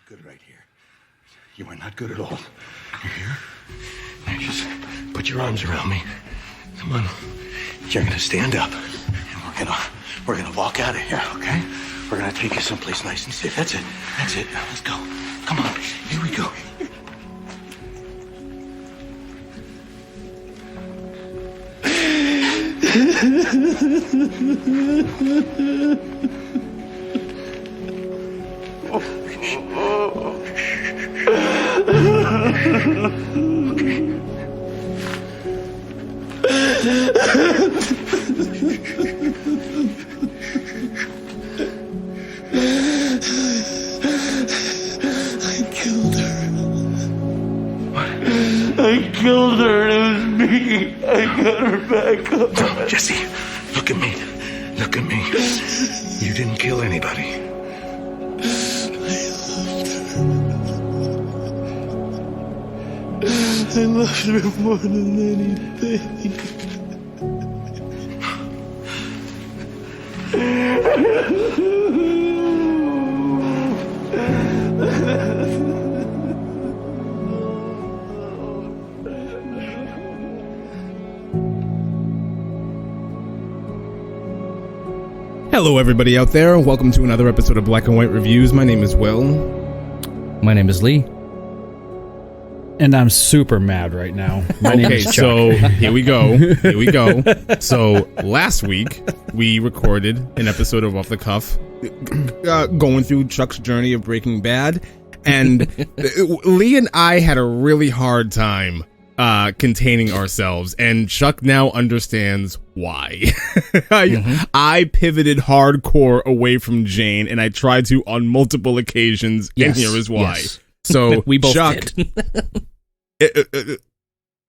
good right here. You are not good at all. You hear? Now just put your arms around me. Come on. You're gonna stand up, and we're gonna walk out of here, okay? We're gonna take you someplace nice and safe. That's it. That's it. Now let's go. Come on. Here we go. I killed her. It was me. I got her back up. No, Jesse, look at me. Look at me. You didn't kill anybody. I loved her more than anything. Hello everybody out there, welcome to another episode of Black and White Reviews. My name is Will. My name is Lee. And I'm super mad right now. My name is Chuck. So here we go. So last week we recorded an episode of Off the Cuff, going through Chuck's journey of Breaking Bad, and Lee and I had a really hard time containing ourselves, and Chuck now understands why. I pivoted hardcore away from Jane, and I tried to on multiple occasions, and here is why. Yes. So we both Chuck, did.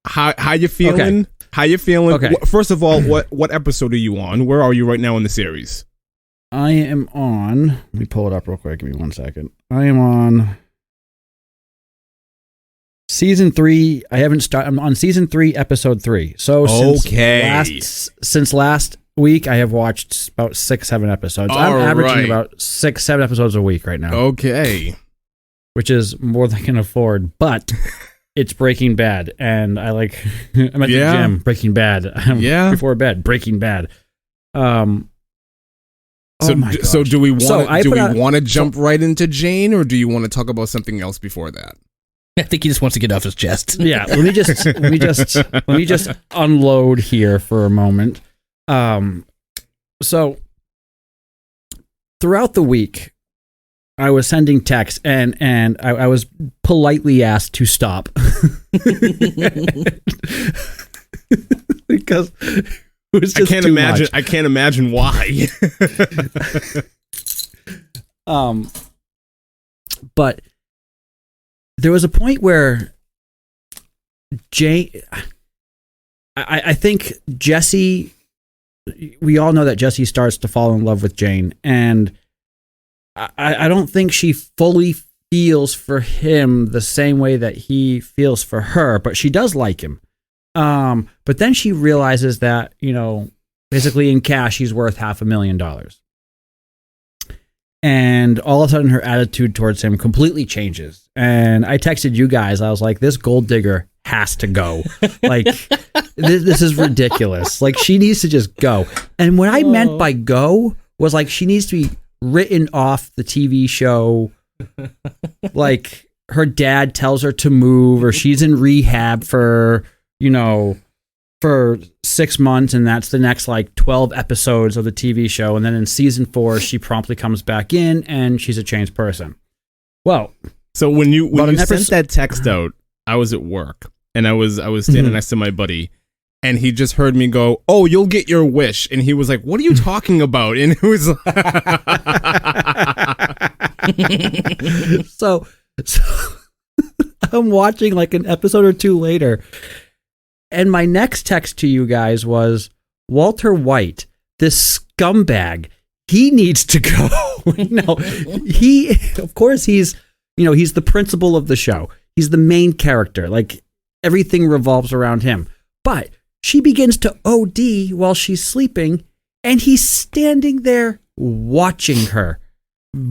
how you feeling? Okay. How you feeling? Okay. First of all, what episode are you on? Where are you right now in the series? I am on... Let me pull it up real quick. Give me 1 second. I am on... Season 3. I'm on Season 3, Episode 3. So since last week, I have watched about 6-7 episodes. I'm averaging about 6-7 episodes a week right now. Okay. Which is more than I can afford, but it's Breaking Bad, and I'm at the gym, Breaking Bad. Before bed, Breaking Bad. So do we want to jump right into Jane, or do you want to talk about something else before that? I think he just wants to get off his chest. Yeah, let me just unload here for a moment. So throughout the week, I was sending texts and I was politely asked to stop because it was just too much. I can't imagine why. But there was a point where Jane, I think Jesse, we all know that Jesse starts to fall in love with Jane, and I don't think she fully feels for him the same way that he feels for her, but she does like him. But then she realizes that, basically in cash, he's worth $500,000. And all of a sudden her attitude towards him completely changes. And I texted you guys, I was like, this gold digger has to go. Like, this is ridiculous. Like, she needs to just go. And what I meant by go was like, she needs to be written off the TV show. Like, her dad tells her to move, or she's in rehab for 6 months, and that's the next 12 episodes of the TV show. And then in season 4, she promptly comes back in and she's a changed person. Well, so when you sent that text out, I was at work and I was standing next to my buddy, and he just heard me go, "Oh, you'll get your wish." And he was like, "What are you talking about?" And it was so I'm watching an episode or two later, and my next text to you guys was, Walter White, this scumbag, he needs to go. No, of course he's the principal of the show. He's the main character. Everything revolves around him. But she begins to OD while she's sleeping, and he's standing there watching her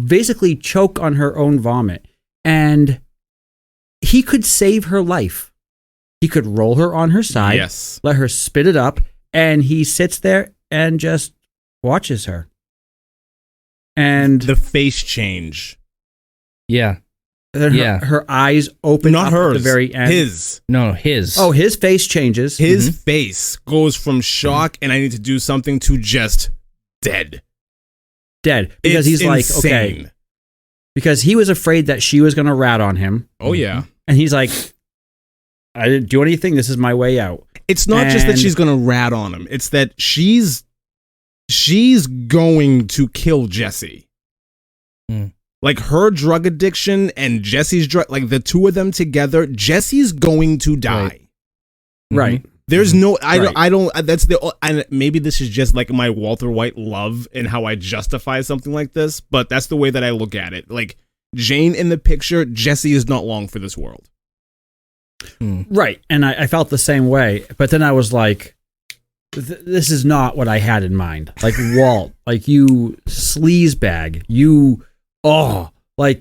basically choke on her own vomit. And he could save her life. He could roll her on her side, Yes. let her spit it up, and he sits there and just watches her. And The face change. Yeah. then yeah. her eyes open Not up hers. at the very end. His. No, his. Oh, his face changes. His face goes from shock and I need to do something to just dead. Dead. Because It's he's like, okay. insane. Because he was afraid that she was going to rat on him. Oh, yeah. And he's like, I didn't do anything. This is my way out. It's not just that And- she's going to rat on him. It's that she's going to kill Jesse. Hmm. Like her drug addiction and Jesse's drug, like the two of them together, Jesse's going to die. Right. There's no, Right. I don't, that's the, and maybe this is just like my Walter White love and how I justify something like this, but that's the way that I look at it. Like Jane in the picture, Jesse is not long for this world. Right. And I felt the same way. But then I was like, this is not what I had in mind. Like, Walt, like, you sleazebag. And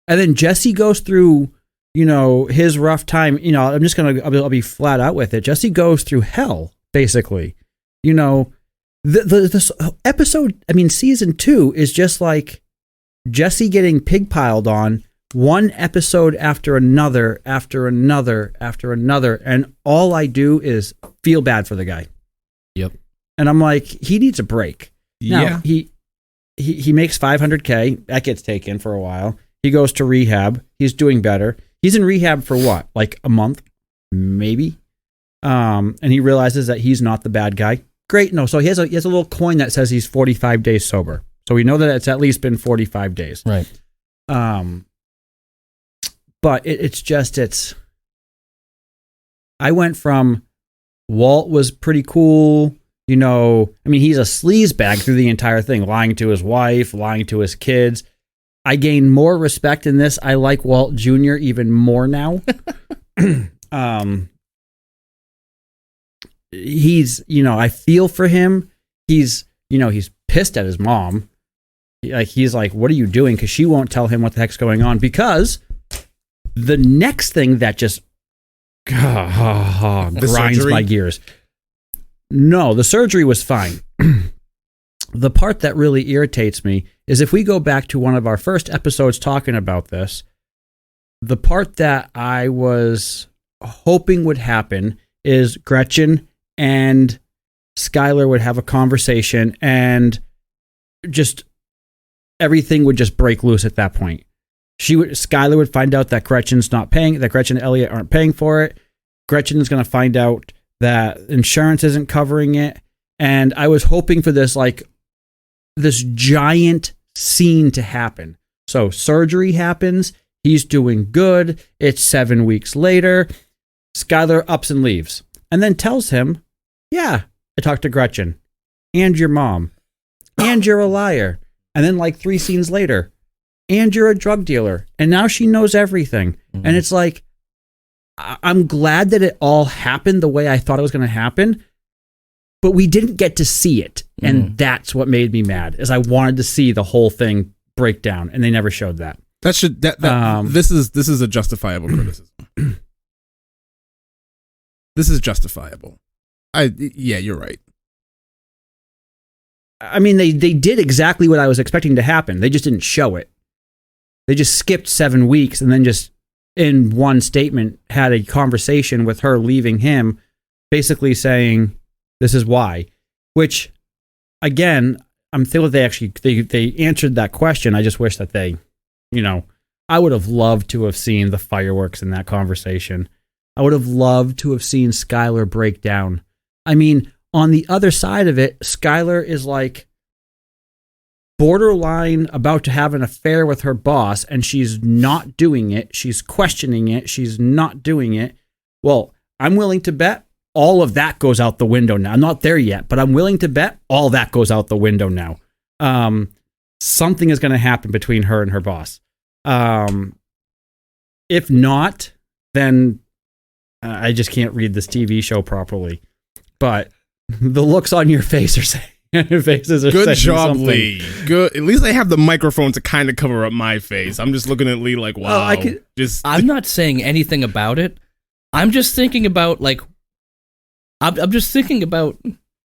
then Jesse goes through, his rough time. I'll be flat out with it. Jesse goes through hell, basically. This episode, season 2 is just like Jesse getting pig piled on, one episode after another, after another, after another. And all I do is feel bad for the guy. Yep. And I'm like, he needs a break. Now, Yeah. he makes $500K. That gets taken for a while. He goes to rehab. He's doing better. He's in rehab for what? Like a month? Maybe. And he realizes that he's not the bad guy. Great. No, so he has a little coin that says he's 45 days sober. So we know that it's at least been 45 days. Right. But I went from Walt was pretty cool. He's a sleazebag through the entire thing, lying to his wife, lying to his kids. I gain more respect in this. I like Walt Jr. even more now. I feel for him. He's pissed at his mom. He's like, what are you doing? Because she won't tell him what the heck's going on. Because the next thing that just grinds surgery? my gears. No, the surgery was fine. The part that really irritates me is if we go back to one of our first episodes talking about this, the part that I was hoping would happen is Gretchen and Skylar would have a conversation and just everything would just break loose at that point. Skylar would find out that Gretchen and Elliot aren't paying for it. Gretchen is going to find out that insurance isn't covering it. And I was hoping for this giant scene to happen. So surgery happens. He's doing good. It's 7 weeks later. Skylar ups and leaves and then tells him, yeah, I talked to Gretchen and your mom and you're a liar. And then 3 scenes later, and you're a drug dealer. And now she knows everything. Mm-hmm. And it's like, I'm glad that it all happened the way I thought it was going to happen, but we didn't get to see it. And that's what made me mad, is I wanted to see the whole thing break down, and they never showed that. This is a justifiable criticism. This is justifiable. You're right. They did exactly what I was expecting to happen. They just didn't show it. They just skipped 7 weeks and then just in one statement had a conversation with her leaving him, basically saying, this is why. Which, again, I'm thinking they answered that question. I just wish that they, I would have loved to have seen the fireworks in that conversation. I would have loved to have seen Skylar break down. On the other side of it, Skylar is borderline about to have an affair with her boss, and she's not doing it. She's questioning it. She's not doing it. Well, I'm willing to bet all of that goes out the window now. I'm not there yet, but I'm willing to bet all that goes out the window now. Something is going to happen between her and her boss. If not, then I just can't read this TV show properly. But the looks on your face are saying faces are Good saying job, something. Lee. Good. At least I have the microphone to kind of cover up my face. I'm just looking at Lee like, wow. I could- I'm not saying anything about it. I'm just thinking about like I'm just thinking about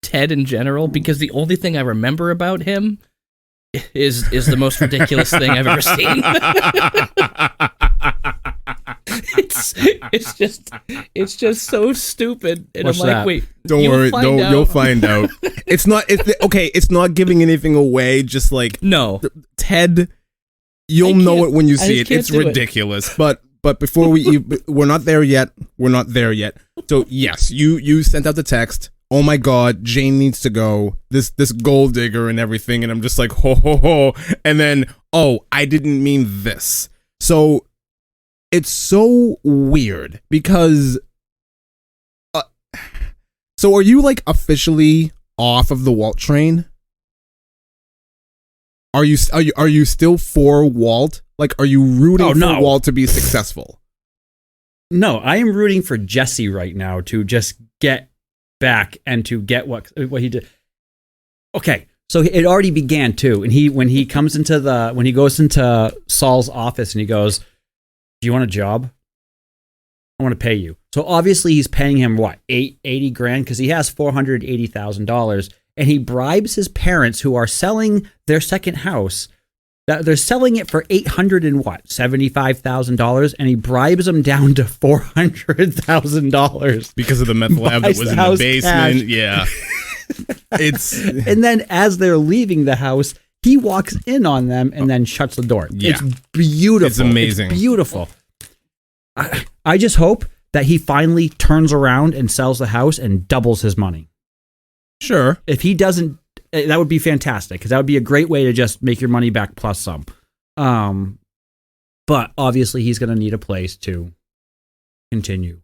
Ted in general because the only thing I remember about him is the most ridiculous thing I've ever seen. it's just so stupid, and What's I'm like, that? wait, Don't you'll worry. find out. You'll find out. It's not. Okay. It's not giving anything away. Just like No, Ted, you'll I know can't- it when you I see just it. can't It's do it. ridiculous. But before we're not there yet. We're not there yet. So yes, you sent out the text. Oh my God, Jane needs to go. This gold digger and everything, and I'm just like ho ho ho. And then I didn't mean this. So it's so weird because. So are you like officially off of the Walt train? Are you still for Walt? Like, are you rooting Oh, for no. Walt to be successful? No, I am rooting for Jesse right now to just get back and to get what he did. Okay, so it already began too, and when he goes into Saul's office and he goes, "Do you want a job? I want to pay you." So obviously he's paying him what, $80,000 because he has $480,000, and he bribes his parents who are selling their second house. They're selling it for $875,000, and he bribes them down to $400,000 Because of the meth lab that Buys was the in the house basement. cash. Yeah. It's And then as they're leaving the house, he walks in on them and then shuts the door. Yeah. It's beautiful. It's amazing. It's beautiful. I just hope that he finally turns around and sells the house and doubles his money. sure. If he doesn't, that would be fantastic because that would be a great way to just make your money back plus some. But obviously he's going to need a place to continue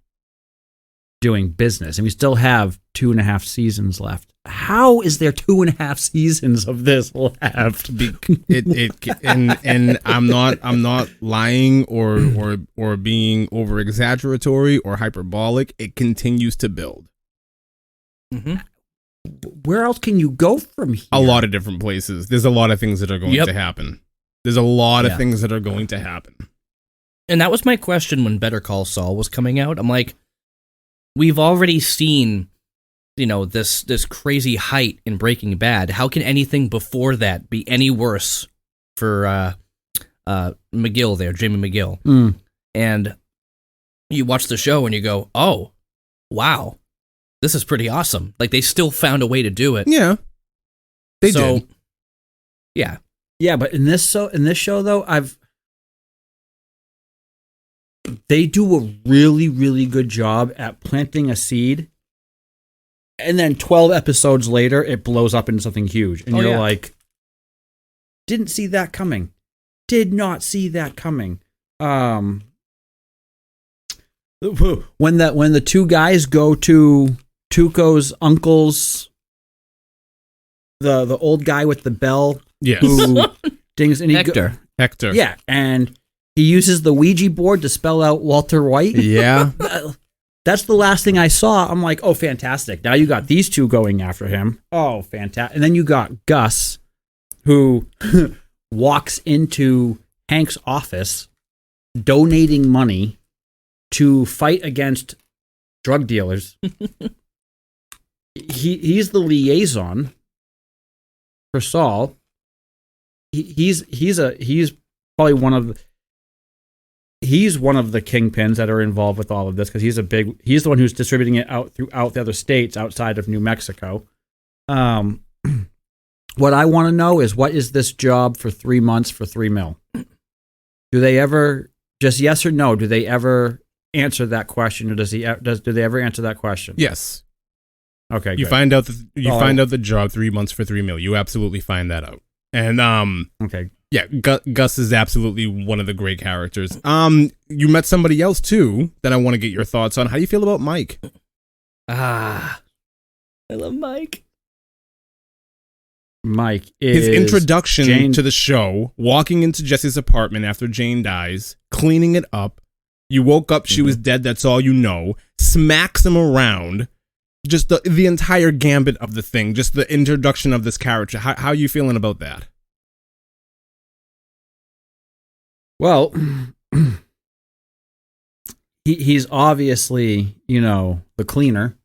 doing business, and we still have 2.5 seasons left. How is there 2.5 seasons of this left? And I'm not lying or being over exaggeratory or hyperbolic. It continues to build. Mm-hmm. Where else can you go from here? A lot of different places. There's a lot of things that are going Yep. to happen. There's a lot of Yeah. things that are going to happen. And that was my question when Better Call Saul was coming out. I'm like, we've already seen, this crazy height in Breaking Bad. How can anything before that be any worse for McGill there, Jamie McGill? Mm. And you watch the show and you go, oh, wow, this is pretty awesome. Like, they still found a way to do it. Yeah. They did. Yeah. Yeah, but in this show though, they do a really, really good job at planting a seed, and then 12 episodes later, it blows up into something huge, and Oh, you're yeah. like, didn't see that coming. Did not see that coming. When the two guys go to Tuco's uncle's, the old guy with the bell Yes. who dings, and he Hector. Hector. yeah, and he uses the Ouija board to spell out Walter White. Yeah. That's the last thing I saw. I'm like, oh, fantastic. Now you got these two going after him. Oh, fantastic. And then you got Gus, who walks into Hank's office donating money to fight against drug dealers. He's the liaison for Saul. He's probably one of the kingpins that are involved with all of this because he's the one who's distributing it out throughout the other states outside of New Mexico. What I want to know is, what is this job for 3 months for $3 million? Do they ever, just yes or no, do they ever answer that question, or do they ever answer that question? Yes. Okay, You good. find out Oh. the job 3 months for $3 million. You absolutely find that out. And Okay. yeah, Gus is absolutely one of the great characters. You met somebody else too that I want to get your thoughts on. How do you feel about Mike? I love Mike. Mike is His introduction Jane- to the show, walking into Jesse's apartment after Jane dies, cleaning it up. You woke up, she was dead, that's all you know. Smacks him around. just the entire gambit of the thing, just the introduction of this character. How are you feeling about that? Well, he's obviously, the cleaner.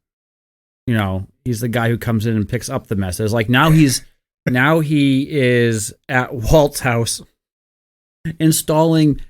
He's the guy who comes in and picks up the messes. Like now he is at Walt's house installing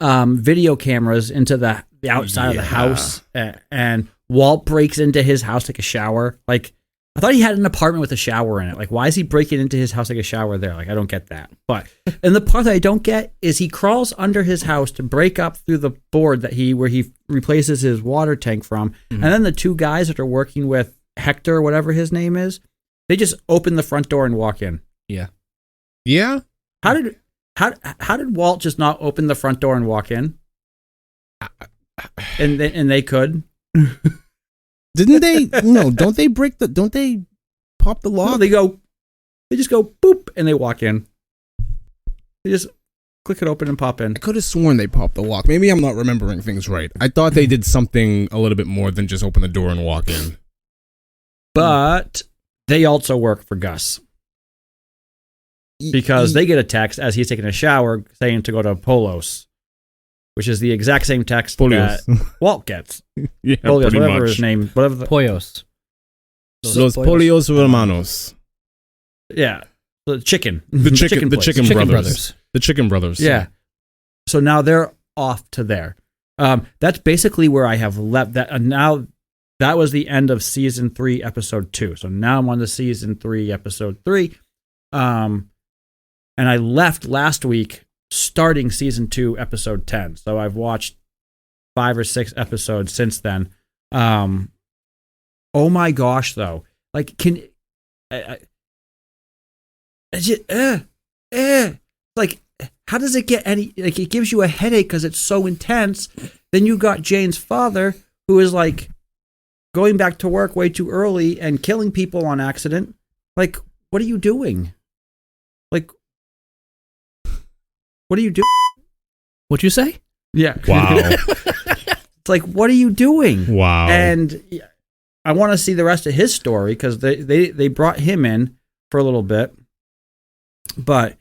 video cameras into the outside of the house, and Walt breaks into his house to take a shower. Like, I thought he had an apartment with a shower in it. Like, why is he breaking into his house to take a shower there? Like, I don't get that. But, and the part that I don't get is he crawls under his house to break up through the board where he replaces his water tank from. Mm-hmm. And then the two guys that are working with Hector, or whatever his name is, they just open the front door and walk in. Yeah. Yeah? How did Walt just not open the front door and walk in? And they could. Didn't they? No, don't they pop the lock? No, they just go boop and they walk in. They just click it open and pop in. I could have sworn they popped the lock. Maybe I'm not remembering things right. I thought they did something a little bit more than just open the door and walk in. But they also work for Gus. Because they get a text as he's taking a shower saying to go to Polos, which is the exact same text that Walt gets. Yeah, Polios, pretty whatever much. his name, whatever. Pollos. Los Polios Hermanos. Yeah, the chicken. The chicken Chicken brothers. The Chicken Brothers. Yeah. So now they're off to there. That's basically where I have left that. And now that was the end of season 3, episode 2. So now I'm on to season 3, episode 3. And I left last week starting season 2, episode 10. So I've watched 5 or 6 episodes since then. Oh my gosh, though. Like, like, how does it get any, like, it gives you a headache because it's so intense. Then you got Jane's father, who is like going back to work way too early and killing people on accident. Like, what are you doing? Like, what are you doing? What'd you say? Yeah. Wow. It's like, what are you doing? Wow. And I want to see the rest of his story because they brought him in for a little bit. But,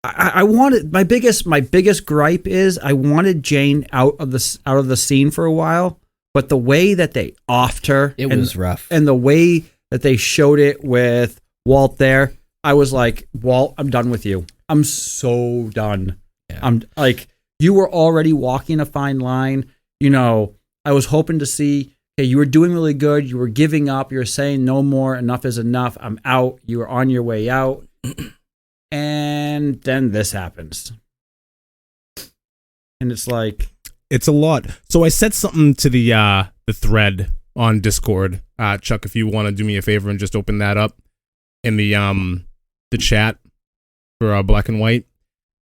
I wanted my biggest gripe is I wanted Jane out of the scene for a while, but the way that they offed her, It was rough. and the way that they showed it with Walt there, I was like, Walt, I'm done with you. I'm so done. Yeah. I'm like, you were already walking a fine line. I was hoping to see, okay, you were doing really good. You were giving up. You were saying no more. Enough is enough. I'm out. You were on your way out. And then this happens. And it's like, it's a lot. So I said something to the thread on Discord. Chuck, if you want to do me a favor and just open that up in the chat for Black and White.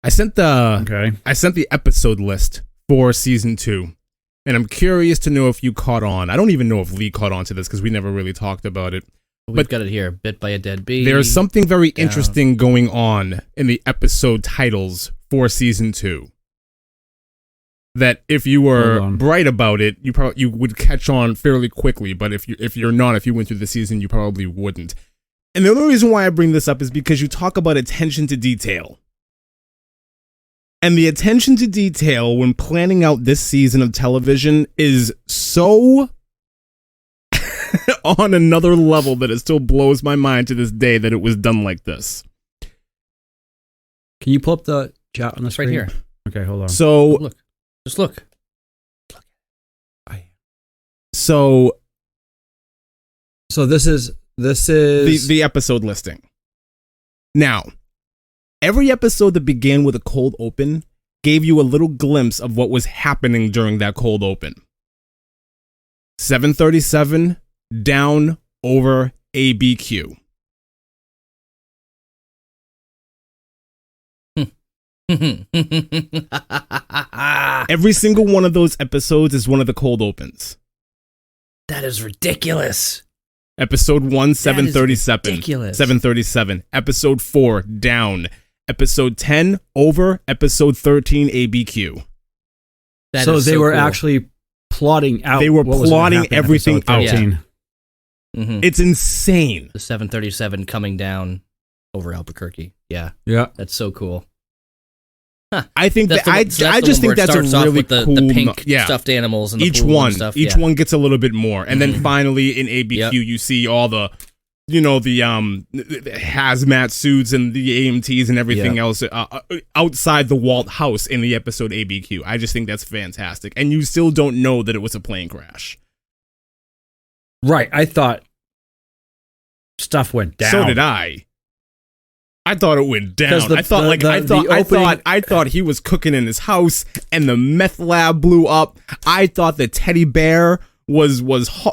I sent the episode list for season 2, and I'm curious to know if you caught on. I don't even know if Lee caught on to this because we never really talked about it. We've got it here. Bit by a Dead Bee. There's something very interesting going on in the episode titles for season 2. That if you were bright about it, you would catch on fairly quickly. But if you went through the season, you probably wouldn't. And the only reason why I bring this up is because you talk about attention to detail. And the attention to detail when planning out this season of television is so on another level that it still blows my mind to this day that it was done like this. can you pull up the chat on the screen? right here. Okay, hold on. So Look. Just look. So this is the episode listing. Now, every episode that began with a cold open gave you a little glimpse of what was happening during that cold open. 737 down over ABQ. Every single one of those episodes is one of the cold opens. That is ridiculous. Episode 1, 737. ridiculous. 737. Episode 4, down. Episode 10, over. Episode 13, ABQ. so they were cool. actually plotting out. They were what was gonna plotting happen in everything episode out. 13. Mhm. It's insane. The 737 coming down over Albuquerque. Yeah, Yeah. that's so cool. I think That's that the one- so I the just one where think it that's a starts off really with the cool pink yeah. stuffed animals and the Each pool one, and stuff. each yeah. one gets a little bit more, and then Mhm. finally in ABQ Yep. you see all the, the hazmat suits and the AMTs and everything Yep. else outside the Walt house in the episode ABQ. I just think that's fantastic, and you still don't know that it was a plane crash. Right. I thought stuff went down. So did I. I thought it went down. 'Cause the- I thought the- like the- I the thought opening- I thought he was cooking in his house and the meth lab blew up. I thought the teddy bear was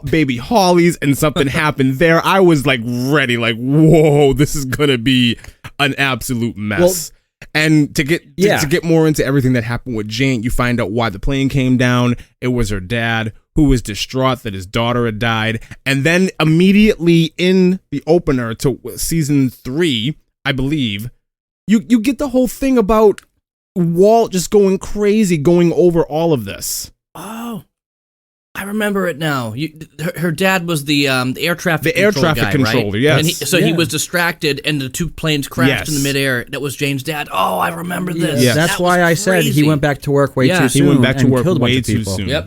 baby Holly's and something happened there. I was like ready, like whoa, this is gonna be an absolute mess. And to get to get more into everything that happened with Jane, you find out why the plane came down. It was her dad who was distraught that his daughter had died, and then immediately in the opener to season 3. I believe, you get the whole thing about Walt just going crazy, going over all of this. Oh, I remember it now. Her dad was the air traffic The air control traffic guy, controller, right? yes. And he Yeah. was distracted, and the two planes crashed in the Yes. midair. That was Jane's dad. Oh, I remember this. Yes. That's That why was I said he crazy. went back to work way Yeah. too soon. He went back to and work killed a bunch way of too people. soon. Yep.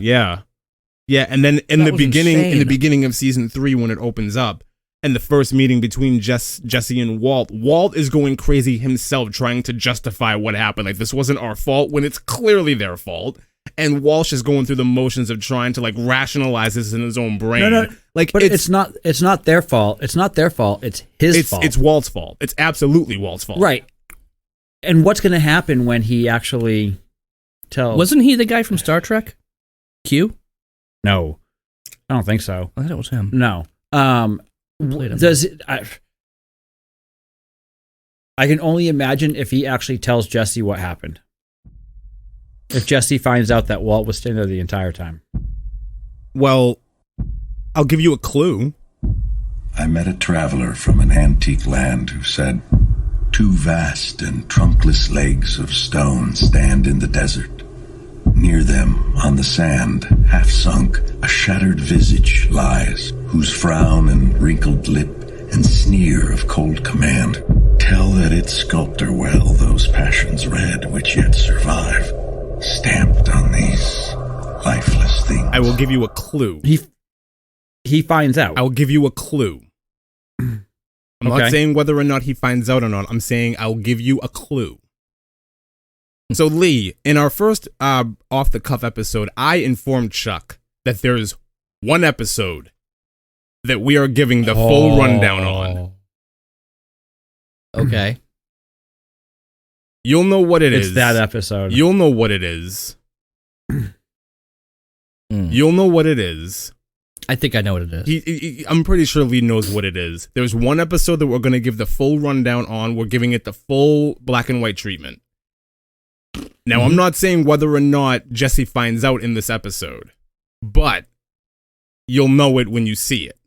Yeah, and then in That the was beginning, insane. of season 3, when it opens up, and the first meeting between Jesse and Walt is going crazy himself, trying to justify what happened. Like, this wasn't our fault when it's clearly their fault. And Walsh is going through the motions of trying to like rationalize this in his own brain. No, like But it's not their fault. It's not their fault. It's his fault. It's Walt's fault. It's absolutely Walt's fault. Right. And what's going to happen when he actually tells? Wasn't he the guy from Star Trek? Q? No, I don't think so. I thought it was him. No. Played him. Does it, I can only imagine if he actually tells Jesse what happened. If Jesse finds out that Walt was staying there the entire time. Well, I'll give you a clue. I met a traveler from an antique land who said, 2 vast and trunkless legs of stone stand in the desert. Near them, on the sand, half sunk, a shattered visage lies, whose frown and wrinkled lip and sneer of cold command tell that its sculptor well those passions red which yet survive, stamped on these lifeless things. I will give you a clue. He finds out. I will give you a clue. I'm not Okay. saying whether or not he finds out or not. I'm saying I'll give you a clue. So, Lee, in our first off the cuff episode, I informed Chuck that there's one episode that we are giving the full rundown on. Okay. You'll know what it is. It's that episode. You'll know what it is. Mm. You'll know what it is. I think I know what it is. I'm pretty sure Lee knows what it is. There's one episode that we're going to give the full rundown on. We're giving it the full black and white treatment. Now, I'm not saying whether or not Jesse finds out in this episode, but you'll know it when you see it.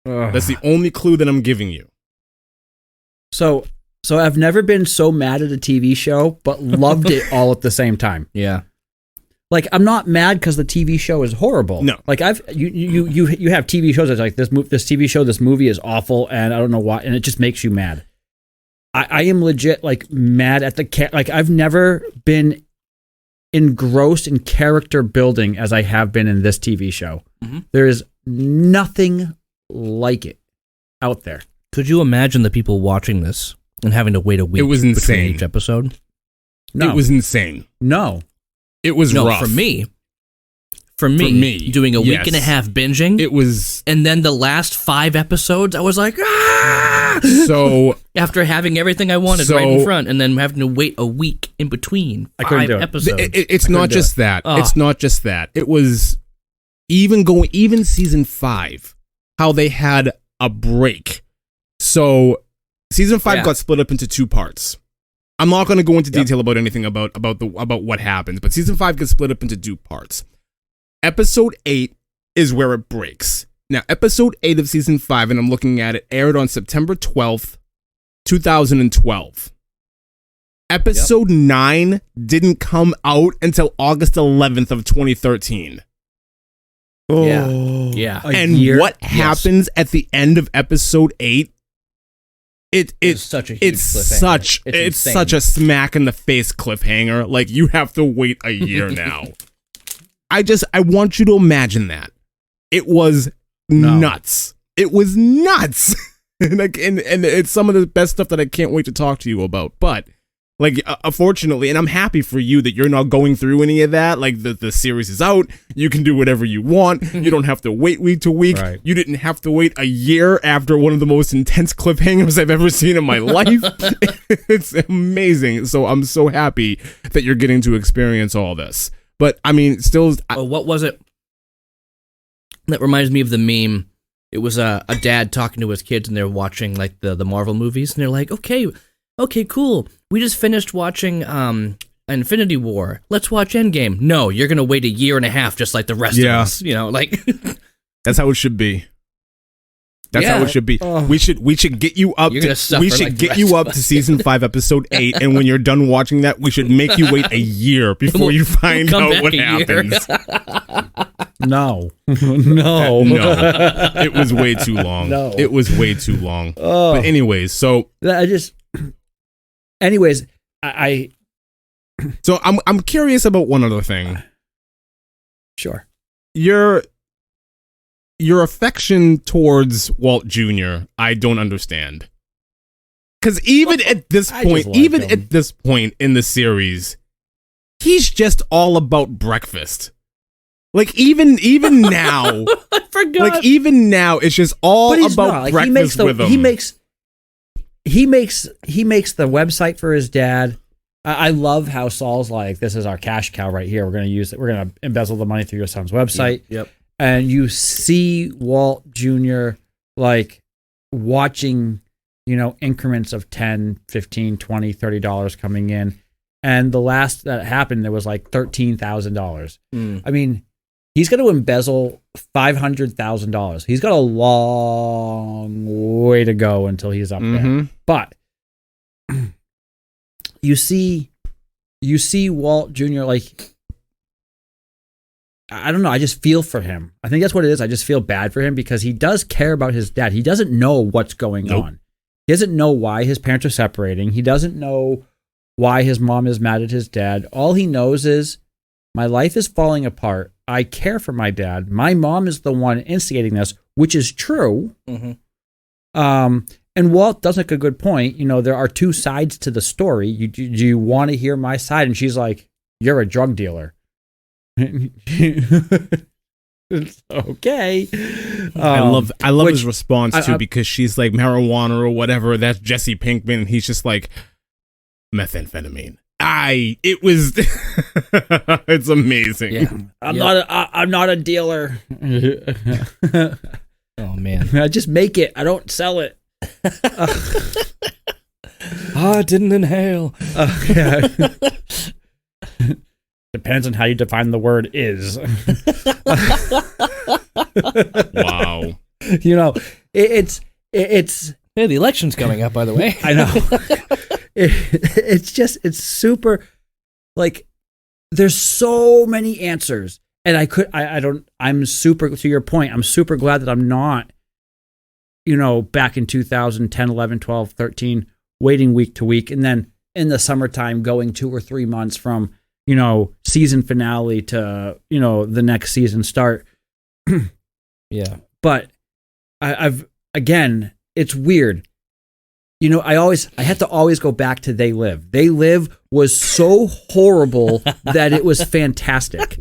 Ugh. That's the only clue that I'm giving you. So I've never been so mad at a TV show, but loved it all at the same time. Yeah. Like, I'm not mad because the TV show is horrible. No. Like, you have TV shows that's like this TV show, this movie is awful, and I don't know why, and it just makes you mad. I am legit like mad at the like I've never been engrossed in character building as I have been in this TV show. Mhm. There is nothing like it out there. Could you imagine the people watching this and having to wait a week It was between insane. each episode? No, It was insane. no. It was No, rough. for me, me, doing a week yes. and a half binging, It was and then the last 5 episodes, I was like, ah! so. After having everything I wanted So- right in front, and then having to wait a week in between I couldn't 5 do it. episodes. It's I not couldn't do just that. Oh. It's not just that. It was even season 5, how they had a break. So season 5 Yeah. got split up into 2 parts. I'm not going to go into detail about anything about what happens, but season 5 gets split up into 2 parts. Episode 8 is where it breaks. Now, episode 8 of season 5, and I'm looking at it, aired on September 12th, 2012. Episode 9 didn't come out until August 11th of 2013. Yeah. A And year? what happens at the end of episode 8? It's such a huge cliffhanger. It's it's insane. such a smack in the face cliffhanger. Like, you have to wait a year now. I want you to imagine that. It was nuts. It was nuts. and it's some of the best stuff that I can't wait to talk to you about. But like, unfortunately, and I'm happy for you that you're not going through any of that. Like, the series is out. You can do whatever you want. You don't have to wait week to week. Right. You didn't have to wait a year after one of the most intense cliffhangers I've ever seen in my life. It's amazing. So I'm so happy that you're getting to experience all this. But, I mean, still... What was it? That reminds me of the meme. It was a dad talking to his kids, and they're watching, like, the Marvel movies, and they're like, okay, cool. We just finished watching Infinity War. Let's watch Endgame. No, you're gonna wait a year and a half, just like the rest of us. You know, like That's how it should be. That's how it should be. Oh. We should get you up. You're gonna suffer We should like the get rest you of up to us. season 5, episode 8, and when you're done watching that, we should make you wait a year before you find come out back what a year. happens. No. No, it was way too long. No. It was way too long. Oh. But anyways, Anyways, I so I'm curious about one other thing. sure. Your affection towards Walt Jr., I don't understand. Because even at this I just point, like him. In the series, he's just all about breakfast. Like, even now, I forgot. it's just all But he's about not. Like, breakfast with him. He makes the website for his dad. I love how Saul's like, this is our cash cow right here. We're going to use it. We're going to embezzle the money through your son's website. Yep. And you see Walt Jr. like watching, increments of 10, 15, 20, $30 coming in. And the last that happened, there was like $13,000. I mean, he's going to embezzle $500,000. He's got a long way to go until he's up there. But you see Walt Jr. like, I don't know. I just feel for him. I think that's what it is. I just feel bad for him because he does care about his dad. He doesn't know what's going on. He doesn't know why his parents are separating. He doesn't know why his mom is mad at his dad. All he knows is my life is falling apart. I care for my dad. My mom is the one instigating this, which is true. And Walt does make a good point. There are two sides to the story. Do you want to hear my side? And she's like, you're a drug dealer. Okay. I love which- his response too, because she's like, marijuana or whatever. That's Jesse Pinkman, and he's just like, methamphetamine. It's amazing. Yeah. I'm not a dealer. Oh man. I just make it. I don't sell it. I didn't inhale. Depends on how you define the word is. Wow. It's Hey, the election's coming up, by the way. I know. It's super, like, there's so many answers. And I'm super, to your point, I'm super glad that I'm not, back in 2010, 11, 12, 13, waiting week to week. And then in the summertime, going 2 or 3 months from, season finale to, the next season start. Yeah. But again, it's weird. I had to always go back to They Live. They Live was so horrible that it was fantastic.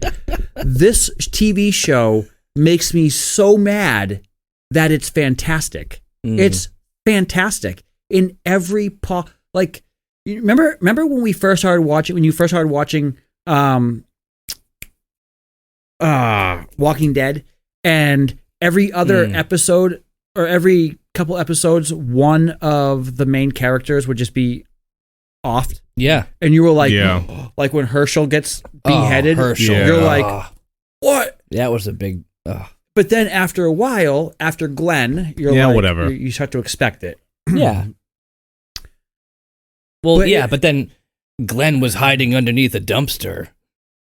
This TV show makes me so mad that it's fantastic. It's fantastic in every like, you remember when you first started watching Walking Dead, and every other episode or every couple episodes, one of the main characters would just be offed. Yeah. And you were like, Yeah. like when Herschel gets beheaded, Herschel. you're Yeah. like, what? That was a big. But then after a while, after Glenn, you're Yeah, like, whatever. You start to expect it. Yeah. Well, But but then Glenn was hiding underneath a dumpster.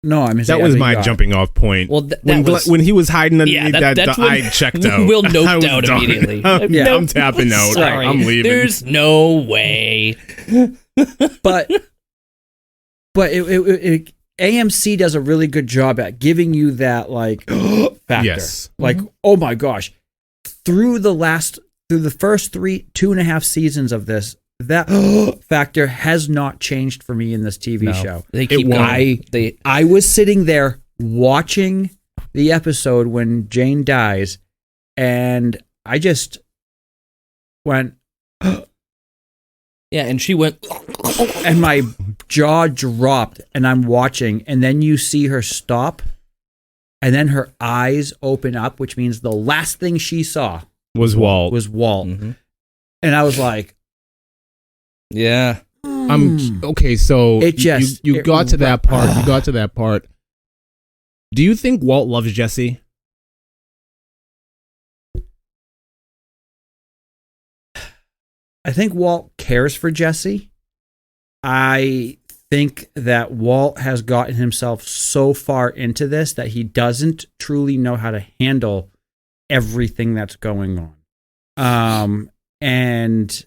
No, I mean That was my jumping off point. Well, when he was hiding underneath that's when I checked out. Will I noped was out done. immediately. Yeah. I'm tapping out. Sorry. I'm leaving. There's no way. but AMC does a really good job at giving you that like factor. Yes. Like, oh my gosh. Through the first 2.5 seasons of this, that factor has not changed for me in this TV No, show. they keep going. I was sitting there watching the episode when Jane dies, and I just went, Yeah, and she went. and my jaw dropped, and I'm watching, and then you see her stop, and then her eyes open up, which means the last thing she saw Was Walt. was Walt. Mhm. And I was like, Yeah. Okay, so It just- you it- got to that part. You got to that part. Do you think Walt loves Jesse? I think Walt cares for Jesse. I think that Walt has gotten himself so far into this that he doesn't truly know how to handle everything that's going on. And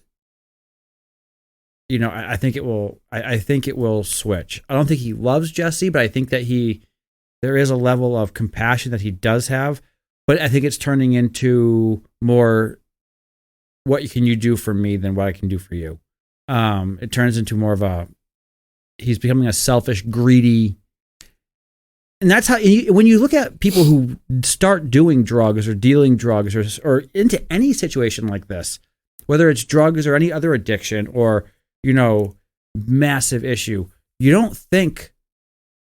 you know, I think it will. I think it will switch. I don't think he loves Jesse, but I think that there is a level of compassion that he does have. But I think it's turning into more, what can you do for me than what I can do for you. It turns into more of he's becoming a selfish, greedy. And that's how, when you look at people who start doing drugs or dealing drugs or into any situation like this, whether it's drugs or any other addiction or, you know, massive issue, you don't think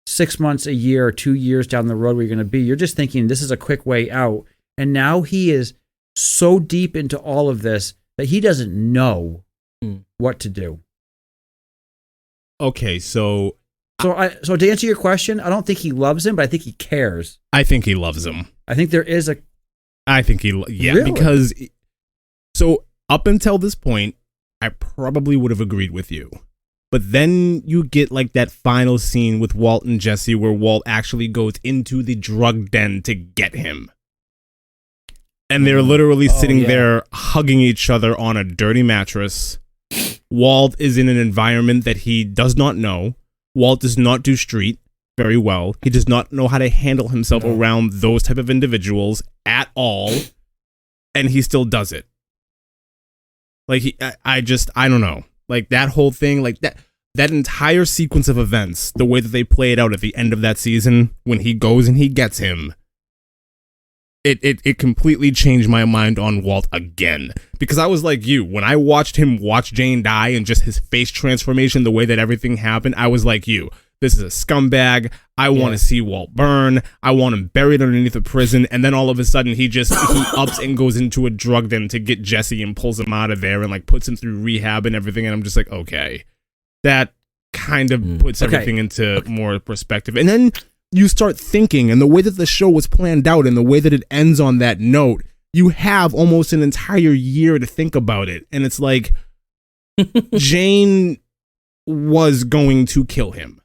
6 months, a year, or 2 years down the road where you're going to be. You're just thinking this is a quick way out. And now he is so deep into all of this that he doesn't know what to do. Okay, so So to answer your question, I don't think he loves him, but I think he cares. I think he loves him. I think there is a I think Really? because so up until this point, I probably would have agreed with you. But then you get like that final scene with Walt and Jesse where Walt actually goes into the drug den to get him. And they're literally sitting yeah. there hugging each other on a dirty mattress. Walt is in an environment that he does not know. Walt does not do street very well. He does not know how to handle himself around those type of individuals at all. And he still does it. Like, I don't know. Like, that whole thing, like, that entire sequence of events, the way that they play it out at the end of that season, when he goes and he gets him, it completely changed my mind on Walt again. Because I was like you, when I watched him watch Jane die and just his face transformation, the way that everything happened, I was like you. This is a scumbag. I want to see Walt burn. I want him buried underneath a prison. And then all of a sudden, he ups and goes into a drug den to get Jesse and pulls him out of there and like puts him through rehab and everything. And I'm just like, okay, that kind of puts everything into more perspective. And then you start thinking, and the way that the show was planned out and the way that it ends on that note, you have almost an entire year to think about it. And it's like, Jane was going to kill him.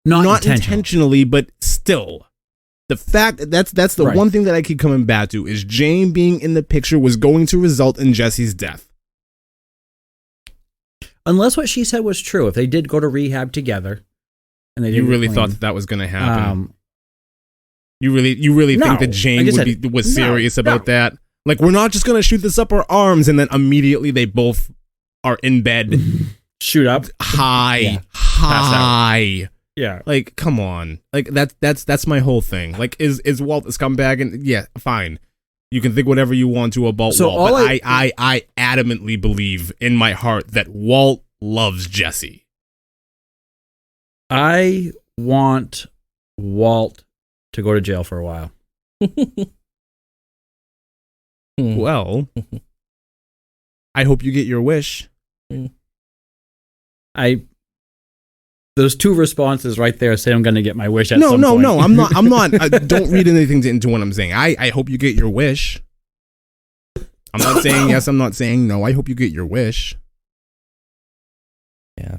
Not intentionally, but still. The fact that's the one thing that I keep coming back to is Jane being in the picture was going to result in Jesse's death. unless what she said was true. If they did go to rehab together, and they You didn't really clean, thought that was going to happen? You really No. think that Jane Like I said, was no, serious about no. that? Like, we're not just going to shoot this up our arms and then immediately they both are in bed shoot up. high. Yeah. Like, come on. Like, that's my whole thing. Like, is Walt a scumbag? And yeah, fine. You can think whatever you want to about So Walt, all but I adamantly believe in my heart that Walt loves Jesse. I want Walt to go to jail for a while. Well, I hope you get your wish. Those two responses right there say I'm going to get my wish at No, some no, point. no. I'm not. Don't read anything into what I'm saying. I hope you get your wish. I'm not saying yes. I'm not saying no. I hope you get your wish. Yeah.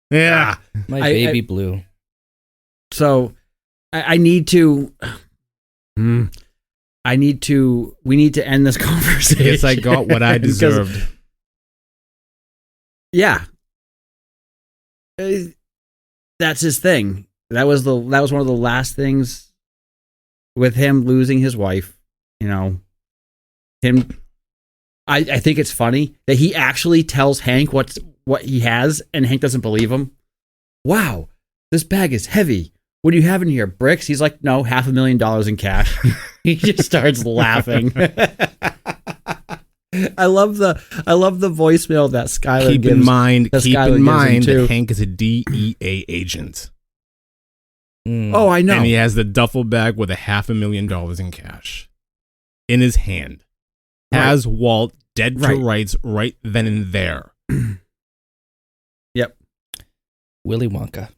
Yeah. My I- baby blue. So I need to. I need to. We need to end this conversation. Guess I got what I 'Cause- deserved. Yeah. That's his thing. That was one of the last things with him losing his wife. You know, him. I think it's funny that he actually tells Hank what he has, and Hank doesn't believe him. Wow, this bag is heavy. What do you have in here? Bricks? He's like, no, $500,000 in cash. He just starts laughing. I love the voicemail that Skylar Keep gives. in mind that Skylar gives him, too. that Hank is a DEA agent. Mm. Oh, I know. And he has the duffel bag with $500,000 in cash in his hand. Right. Has Walt dead to Right. rights right then and there. Yep. Willy Wonka.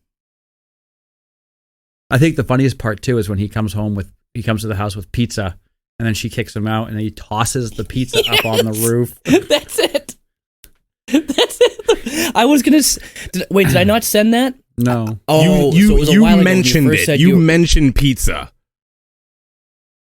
I think the funniest part too is when he comes to the house with pizza, and then she kicks him out, and then he tosses the pizza up on the roof. That's it. That's it. I was gonna. Did I not send that? No. Oh, you so it was a while ago when you mentioned first it. said You mentioned pizza.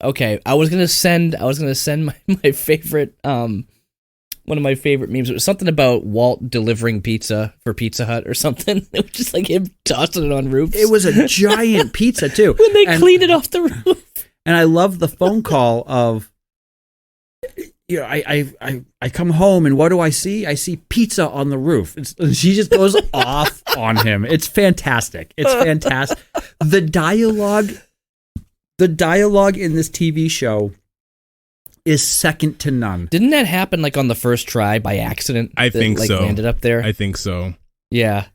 Okay, I was gonna send my favorite one of my favorite memes. It was something about Walt delivering pizza for Pizza Hut or something. It was just like him tossing it on roofs. It was a giant pizza too. when they And- cleaned it off the roof. And I love the phone call of, you know, I come home and what do I see? I see pizza on the roof. She just goes off on him. It's fantastic. It's fantastic. The dialogue in this TV show is second to none. Didn't that happen like on the first try by accident? I think like, so. Landed up there. I think so. Yeah,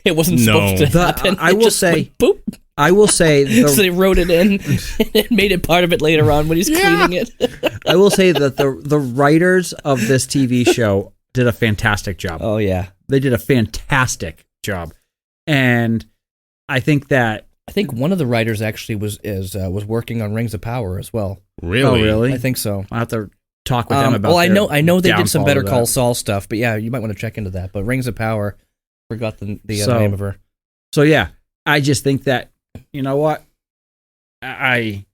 it wasn't No. supposed to happen. I It will just say- went boop. I will say So they wrote it in and made it part of it later on when he's cleaning it. I will say that the writers of this TV show did a fantastic job. Oh yeah, They did a fantastic job, and I think that. I think one of the writers actually was working on Rings of Power as well. Really? Oh, really? I think so. I'll have to talk with them about. Well, I their know they did some downfall Better of Call that. Saul stuff, but yeah, you might want to check into that. But Rings of Power, forgot the So- name of her. So yeah, I just think that, you know what, I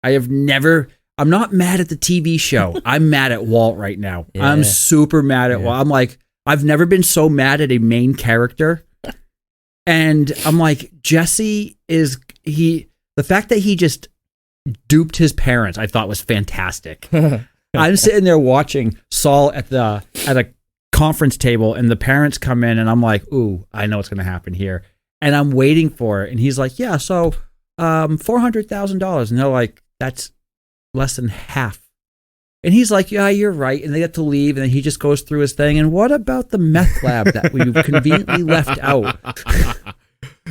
have never. I'm not mad at the TV show. I'm mad at Walt right now. Yeah. I'm super mad at Walt. I'm like, I've never been so mad at a main character. And I'm like, Jesse the fact that he just duped his parents, I thought was fantastic. I'm sitting there watching Saul at a conference table, and the parents come in, and I'm like, ooh, I know what's going to happen here. And I'm waiting for it. And he's like, yeah, so $400,000. And they're like, that's less than half. And he's like, yeah, you're right. And they get to leave, and then he just goes through his thing. And what about the meth lab that we conveniently left out?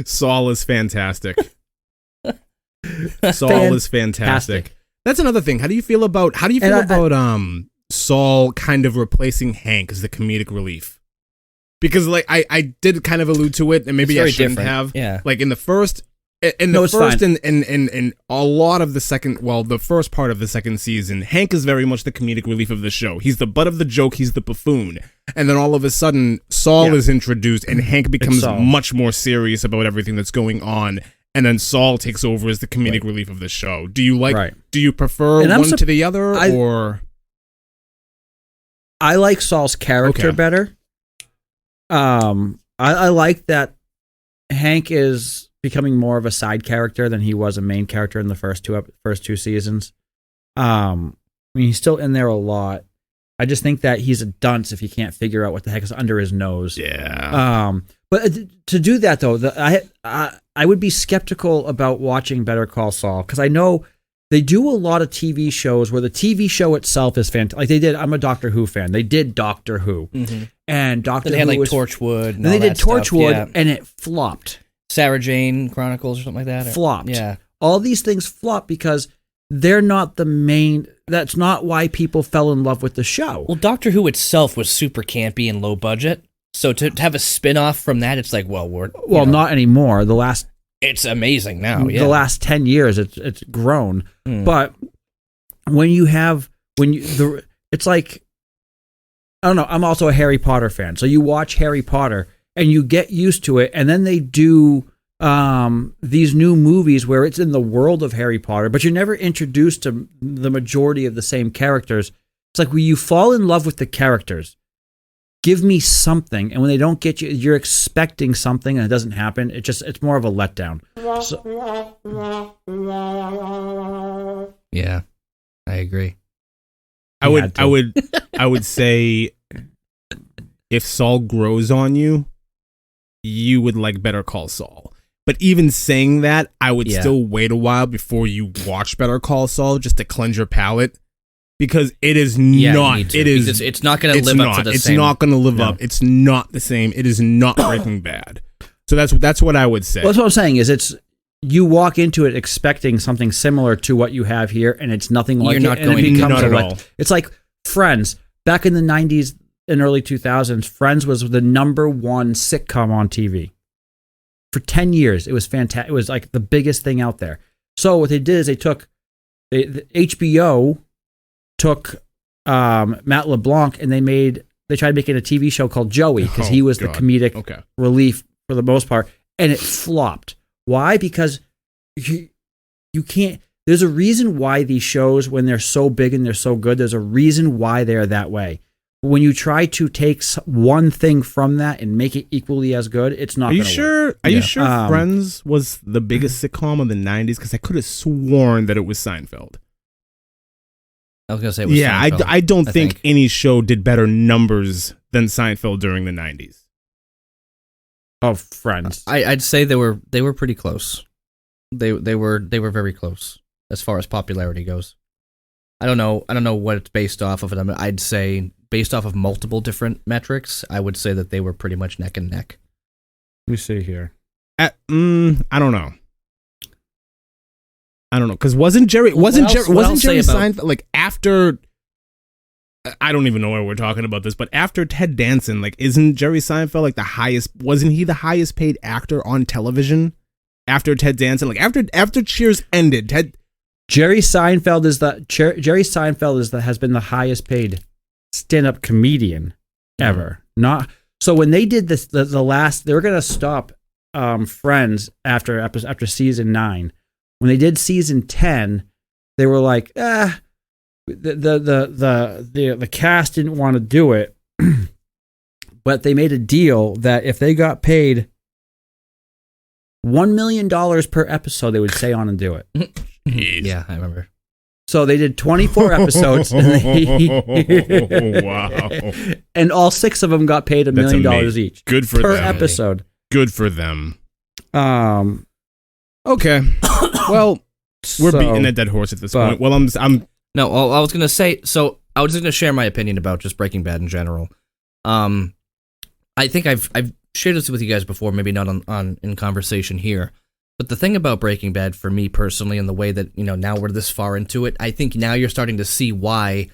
Saul is fantastic. Saul is fantastic. That's another thing. How do you feel about Saul kind of replacing Hank as the comedic relief? Because like I did kind of allude to it, and maybe It's I very shouldn't different. have. Yeah. Like in the first and a lot of the second, well, the first part of the second season, Hank is very much the comedic relief of the show. He's the butt of the joke. He's the buffoon. And then all of a sudden, Saul is introduced, and Hank becomes Saul. much more serious about everything that's going on. And then Saul takes over as the comedic relief of the show. Do you like? Right. Do you prefer And I'm one to the other, or? I like Saul's character Okay. better. I like that Hank is becoming more of a side character than he was a main character in the first two seasons. I mean, he's still in there a lot. I just think that he's a dunce if he can't figure out what the heck is under his nose. Yeah. But to do that though, I would be skeptical about watching Better Call Saul, because I know they do a lot of TV shows where the TV show itself is fantastic. Like they did, I'm a Doctor Who fan. They did Doctor Who, and Doctor They Who had like was, Torchwood. and they did Torchwood, and it flopped. Sarah Jane Chronicles or something like that. Flopped. Yeah. All these things flop because they're not the main. That's not why people fell in love with the show. Well, Doctor Who itself was super campy and low budget. So to have a spin-off from that, it's like, well, Not anymore. it's amazing now. Yeah. The last 10 years, it's grown. But it's like I don't know. I'm also a Harry Potter fan. So you watch Harry Potter and you get used to it. And then they do these new movies where it's in the world of Harry Potter, but you're never introduced to the majority of the same characters. It's like when you fall in love with the characters, give me something. And when they don't get you, you're expecting something and it doesn't happen. It's more of a letdown. Yeah, I agree. I would say if Saul grows on you, you would like Better Call Saul. But even saying that, I would still wait a while before you watch Better Call Saul just to cleanse your palate, because it is not. It is. It's not going to live up to the same. It's not going to live up. It's not the same. It is not Breaking Bad. So that's what I would say. Well, that's what I'm saying. Is you walk into it expecting something similar to what you have here, and it's nothing like You're not it. going And it to. becomes Not at all. It's like Friends back in the '90s and early 2000s. Friends was the number one sitcom on TV. For 10 years, it was fantastic. It was like the biggest thing out there. So what they did is the HBO took Matt LeBlanc and they tried making a TV show called Joey, because he was the comedic relief for the most part, and it flopped. Why? Because you can't. There's a reason why these shows, when they're so big and they're so good, there's a reason why they're that way. When you try to take one thing from that and make it equally as good, it's not. Are you gonna sure? work. Are you sure Friends was the biggest sitcom of the '90s? Because I could have sworn that it was Seinfeld. I was going to say it was Seinfeld, I don't think think. any show did better numbers than Seinfeld during the '90s. Of Friends. I'd say they were pretty close. They were very close as far as popularity goes. I don't know what it's based off of. I'd say based off of multiple different metrics, I would say that they were pretty much neck and neck. Let me see here. I don't know. Because wasn't Jerry what else say about- Seinfeld like after? I don't even know why we're talking about this, but after Ted Danson, like, isn't Jerry Seinfeld like the highest? Wasn't he the highest paid actor on television after Ted Danson? Like after Cheers ended, Jerry Seinfeld has been the highest paid stand-up comedian ever. Not so when they did this, the last, they were gonna stop Friends after season 9. When they did season 10, they were like, the cast didn't want to do it, but they made a deal that if they got paid $1 million per episode, they would stay on and do it. Yeah, I remember. So they did 24 episodes, Wow. and all 6 of them got paid $1 million amazing. each. Good for per them. episode. Good for them. Um, Okay. Well, we're so- beating a dead horse at this but- point. Well, I'm No, I was gonna say. So I was just gonna share my opinion about just Breaking Bad in general. I think I've shared this with you guys before, maybe not on in conversation here. But the thing about Breaking Bad for me personally, and the way that now we're this far into it, I think now you're starting to see why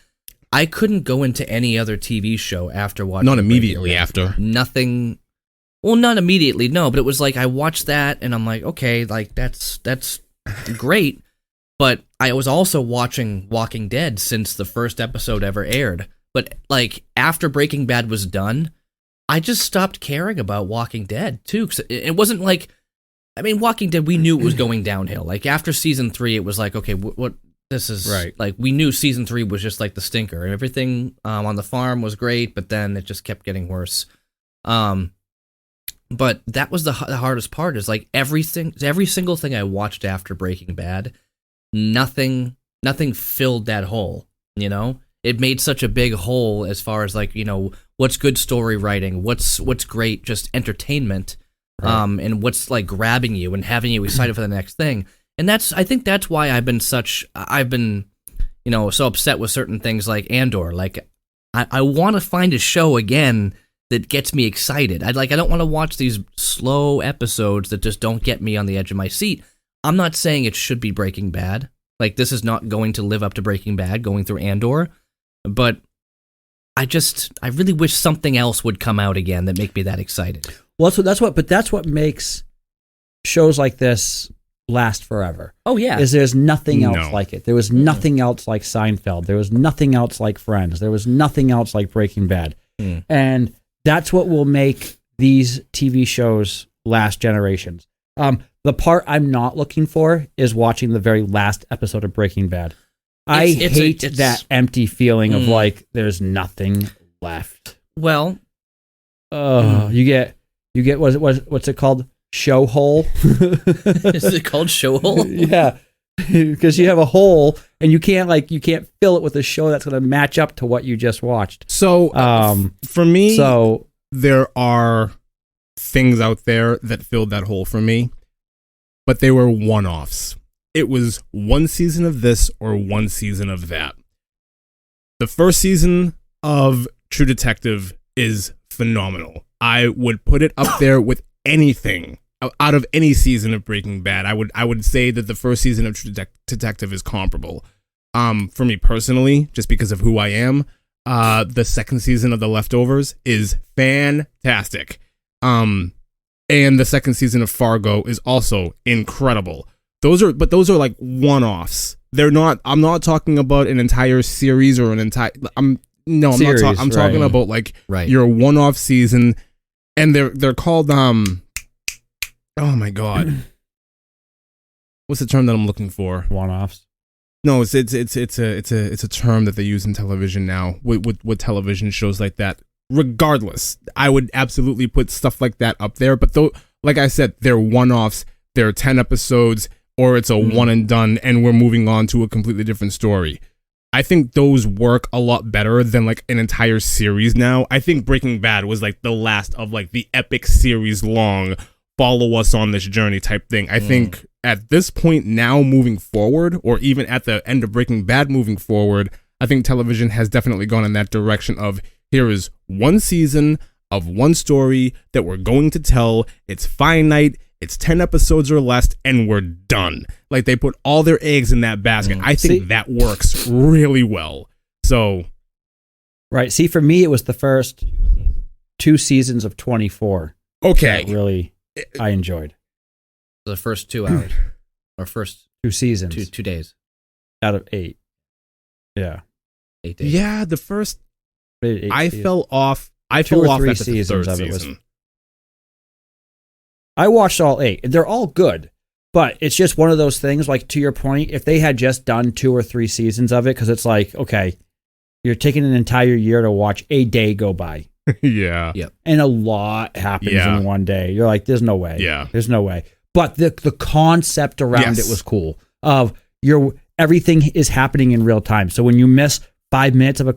I couldn't go into any other TV show after watching. not Breaking immediately Bad. after. Nothing. Well, not immediately, no. But it was like I watched that, and I'm like, okay, like that's great. But I was also watching Walking Dead since the first episode ever aired. But like after Breaking Bad was done, I just stopped caring about Walking Dead too. 'Cause it wasn't like, I mean, Walking Dead, we knew it was going downhill. Like after season 3, it was like, okay, what this is Right. like. We knew season 3 was just like the stinker, and everything on the farm was great, but then it just kept getting worse. But that was the hardest part. Is like every single thing I watched after Breaking Bad, nothing filled that hole. It made such a big hole as far as like what's good story writing, what's great just entertainment. Right. And what's like grabbing you and having you excited for the next thing. And I think that's why I've been so upset with certain things like Andor. Like I want to find a show again that gets me excited. I don't want to watch these slow episodes that just don't get me on the edge of my seat. I'm not saying it should be Breaking Bad. Like this is not going to live up to Breaking Bad going through Andor, but I really wish something else would come out again that make me that excited. Well, that's what makes shows like this last forever. Oh yeah. Is there's nothing else No. like it. There was nothing else like Seinfeld. There was nothing else like Friends. There was nothing else like Breaking Bad. And that's what will make these TV shows last generations. The part I'm not looking for is watching the very last episode of Breaking Bad. I hate that empty feeling of like there's nothing left. Well, You get what's it called? Show hole. is it called show hole? Yeah, because you have a hole and you can't fill it with a show that's going to match up to what you just watched. So for me, So there are things out there that filled that hole for me, but they were one-offs. It was one season of this or one season of that. The first season of True Detective is phenomenal. I would put it up there with anything out of any season of Breaking Bad. I would say that the first season of True Detective is comparable. For me personally, just because of who I am, the second season of The Leftovers is fantastic. And the second season of Fargo is also incredible. Those are like one-offs. They're not. I'm not talking about an entire series or an entire. I'm Series, not. I'm talking right. about like Right. your one-off season, and they're called Oh my god, what's the term that I'm looking for? one-offs. No, it's a term that they use in television now with television shows like that. Regardless, I would absolutely put stuff like that up there. But though, like I said, they're one-offs. They're 10 episodes, or it's a one and done, and we're moving on to a completely different story. I think those work a lot better than like an entire series now. I think Breaking Bad was like the last of like the epic series long follow us on this journey type thing. I think at this point now moving forward, or even at the end of Breaking Bad moving forward, I think television has definitely gone in that direction of here is one season of one story that we're going to tell. It's finite. It's 10 episodes or less, and we're done. Like, they put all their eggs in that basket. I think that works really well. So, Right. See, for me, it was the first 2 seasons of 24 okay. that really I enjoyed. The first 2 hours or first 2 seasons 2 days, out of 8. Yeah. 8 days. Yeah, the first, Eight I seasons. fell off. I 2 fell or off 3 after the seasons third of it was- season. I watched all 8. They're all good, but it's just one of those things, like, to your point, if they had just done 2 or 3 seasons of it, because it's like, okay, you're taking an entire year to watch a day go by, Yeah. and a lot happens Yeah. in one day. You're like, there's no way. Yeah. There's no way. But the concept around Yes. it was cool. Of everything is happening in real time. So when you miss 5 minutes of a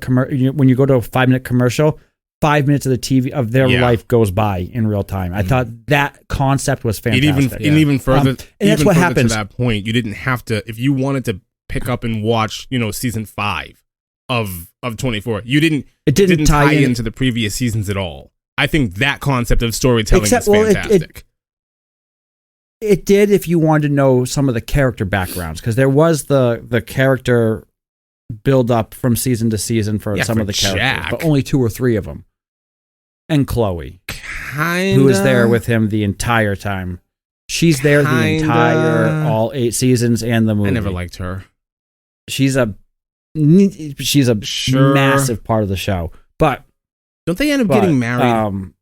when you go to a 5-minute commercial, 5 minutes of the TV of their Yeah. life goes by in real time. I thought that concept was fantastic. And even further, and that's what happens. to that point, you didn't have to, if you wanted to pick up and watch, season 5 of 24, you didn't tie into the previous seasons at all. I think that concept of storytelling is fantastic. It did if you wanted to know some of the character backgrounds, because there was the character build up from season to season for some of the characters, Jack. but only 2 or 3 of them. And Chloe, Kinda. who was there with him the entire time. She's there the Kinda. entire all 8 seasons and the movie. I never liked her. She's a Sure. massive part of the show. But Don't they end up getting married?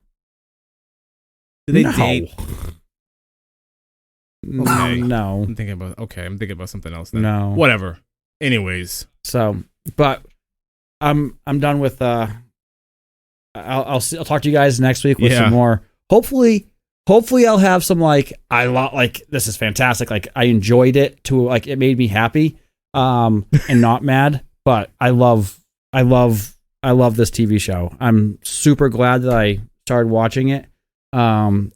Do they no. date? Okay. No. I'm thinking about something else then. No. Whatever. Anyways. So, but I'm done with. I'll talk to you guys next week with Yeah. some more. Hopefully I'll have some this is fantastic. Like, I enjoyed it to, like, it made me happy, and not mad. But I love this TV show. I'm super glad that I started watching it, and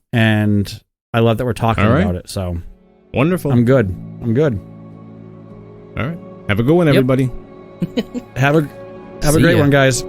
I love that we're talking All right. about it. So Wonderful. I'm good. All right. Have a good one, Yep. everybody. Have a See great ya. one, guys.